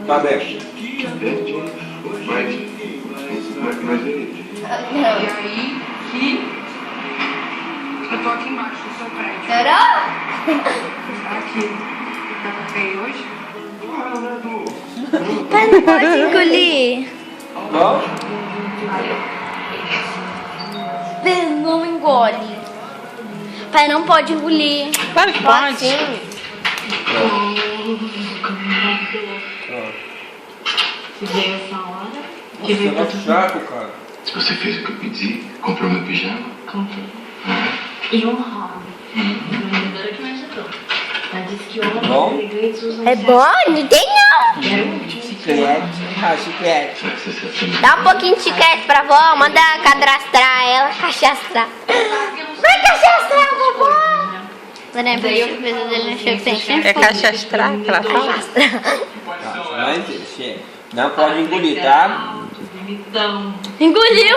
Tá aberto. Mas ele... E aí que eu tô aqui embaixo do seu prédio. Aqui. Tá com feio hoje? Pai, não pode engolir. Não? Não engole. Pai, não pode engolir. Claro que pode. Se veio essa hora. Que negócio chato, cara. Se você fez o que eu pedi, comprou meu pijama? Comprei. E um hobby. A vendedora que me ajudou. Ela disse que homens elegantes usam É bom? Não tem não. Chiclete. Ah, chiclete. Será que você se assume? Dá um pouquinho de chiclete pra vó. Manda cadastrar ela. Cachastrar. Vai cachastrar, vovó. Lembra? Daí eu dele no show sem É cachastrar que ela fala? Mas, chega. Não pode engolir, tá? Engoliu.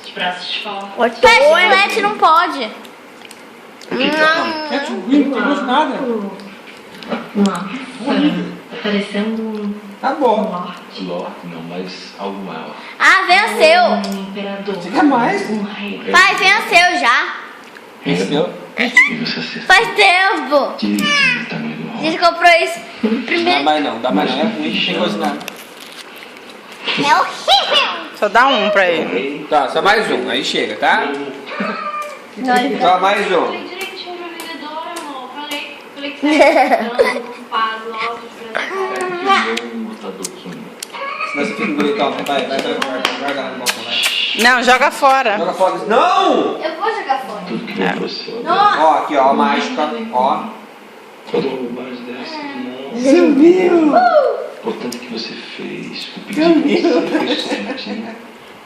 de braços de fora. Pai, chiclete não pode. Não tem gosto nada. Não. Tá parecendo Tá bom. Lorde, não, mas algo maior. Ah, venceu. um imperador. Você quer mais? Um rei. Pai, venceu já. Venceu? E você acertou Faz tempo. direitinho o tamanho do A rolo. gente comprou isso Dá primeiro. mais não, dá mais não. É ruim, não tem gosto nada. É horrível. Só dá um pra ele. Tá, só mais um, aí chega, tá? Só mais um. Falei direitinho pra vendedora, amor. Falei que você tá ocupado, logo de Um botador de som. Senão você fica engolindo, vai, guarda lá no balcão, vai. Não, joga fora. Joga fora. Não! Eu vou jogar fora. Tudo que eu trouxe, ó. Nossa. Ó, aqui, ó, a mágica, ó. Toda bobagem dessa. Nossa. Você viu? Importante que você fez. O pedido que você fez certinho.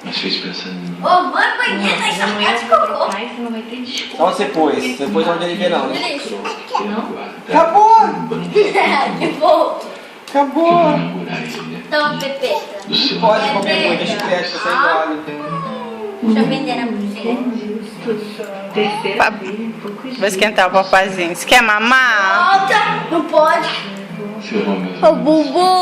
Mas fez pensando em mim. Ô, mano, banheiro, vai jogar de cocô. Pai, você não vai ter desculpa. Só você pôs. Você pôs onde ele vê, não, né? Acabou! Que bom. Acabou! Vou namorar ele, né? Toma, Pepeta. Do seu Pode comer muita chiclete, você engole. Deixa eu vender na pulseira. Terceira vez, um pouco de... Vou esquentar o papazinho. Você quer mamar? Volta. Não pode. Seu nome Ô, Bubu.